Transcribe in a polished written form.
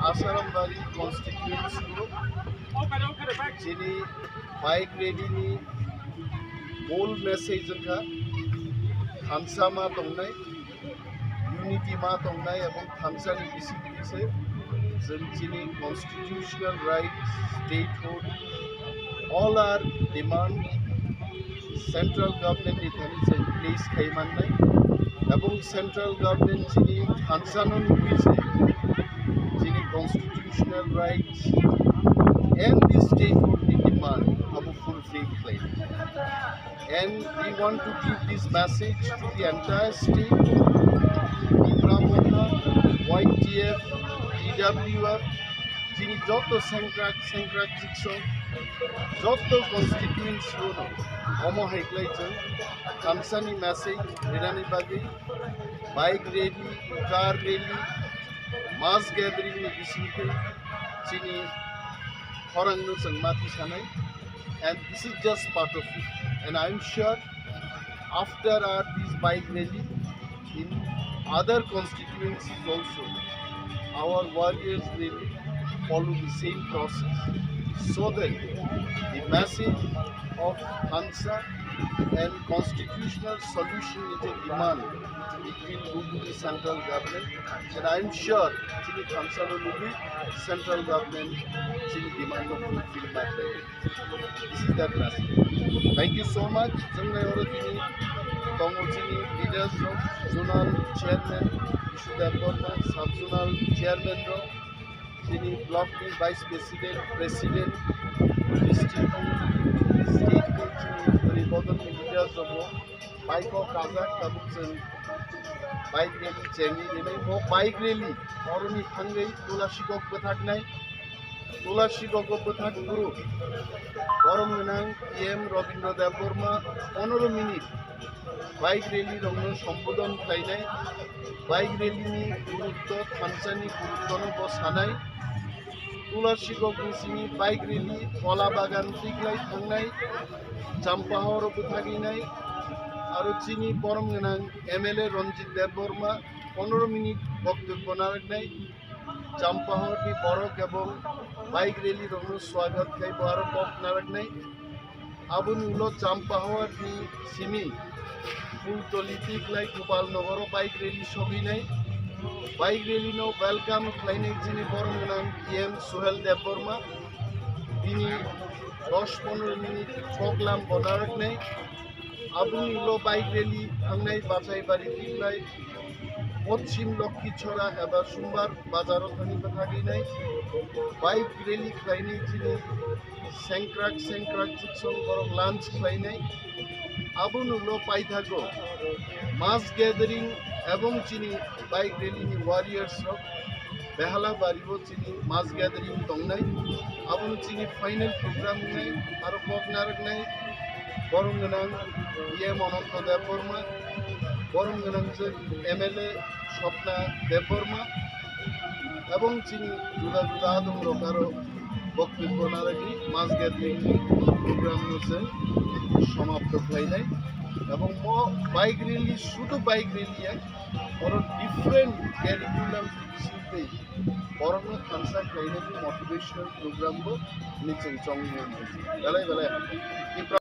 Ashrambari Constituency jini bike ready ni bold message ka Hamsa ma tongnai unity ma tongnai ebong Hamsa ni bisi se jini constitutional rights statehood all are demand central government it has in place kaimanai ebong central government jini Hamsa non buise constitutional rights and the statehood demand of a full-fledged claim. And we want to give this message to the entire state, Tipra Motha, YTF, DWF, jini joto sengkrak jikson, joto constituency hono, omo haiklai jeng, Hamsani message, Rirani bagi, bike rally, car rally, mass gathering ni bisinke chini horangnu sangmati sanai, and this is just part of it. And I am sure after these bike rally in other constituencies also, our warriors will follow the same process so that the message of Hamsa and constitutional solution is a demand. It will go to the central government, and I am sure Chini Hamsa will be central government Chini demand of fulfillment. This is that message. Thank you so much. Jangai Orotini, Tongo Chini, leaders of zonal chairman, Ishudaporna, sub-zonal chairman, Chini block vice president, president, district, state Chini, leaders of Bike of Kazakh, Kabuksan, bike rally, Chengi, bike rally, Oroni Hangai, Tulashikok Bathagnai, Tulashikok Bathak Guru, Boromunang, PM Robindra Deborma, 15 minute, bike rally, Rono Sambodon Kainai, bike rally, Gurutto, Hamsani, Gurutono Bosanai, Tulashikok Nisini, bike rally, Kola Bagan, Tiglai, Hangai, Champahor Buthaginai, আর চিনি পরম গনাং MLA রঞ্জিত Debbarma 15 minute বক্তব্য নারাগনাই চাম্পাহরনি বড়ক এবং bike rally রং স্বাগত খাই বড় পক নারাগনাই আবুনি উলো চাম্পাহরনি সিমি ফুলতলি তিকলাই গোপালনগর বাইক র্যালি সবিনাই বাইক র্যালি নো ওয়েলকাম ক্লাইনিক যিনি পরম গনাং এম সোহেল দেববর্মা তিনি 10-15 মিনিট প্রোগ্রাম বনারাগনাই Abuni lo bike rally hangnai bachai bari tinglai পশ্চিম লক্ষ্মীছড়া এবা সোমবার বাজারত থানি বাথাগি নাই বাইক রেলি খাইনি চিনি সেংক্রাক জিকসং বরং লাঞ্চ খাইনাই আবুনুলো পাই থাকো মাস গ্যাদারিং এবং চিনি বাইক রেলিনি ওয়ারিয়ার্স রক বেহালা বাড়িব চিনি মাস গ্যাদারিং দংনাই আবুনু চিনি ফাইনাল প্রোগ্রাম নাই আর পক নারক নাই বরং গনাং ইএম অনন্ত দেববর্মা বরং গনাং এমএলএ স্বপ্না দেববর্মা এবং চিনি জুদা জুদা আদম রকারও বক্তব্য না রাখি মাস গ্যাদারিং প্রোগ্রাম সমাপ্ত হয় নাই। एवं मो बाइक रैली शुद्ध बाइक रैली है और डिफरेंट कैरिकुलम सिलते corona concert line motivational programme को निचन चोंग में बेले बेले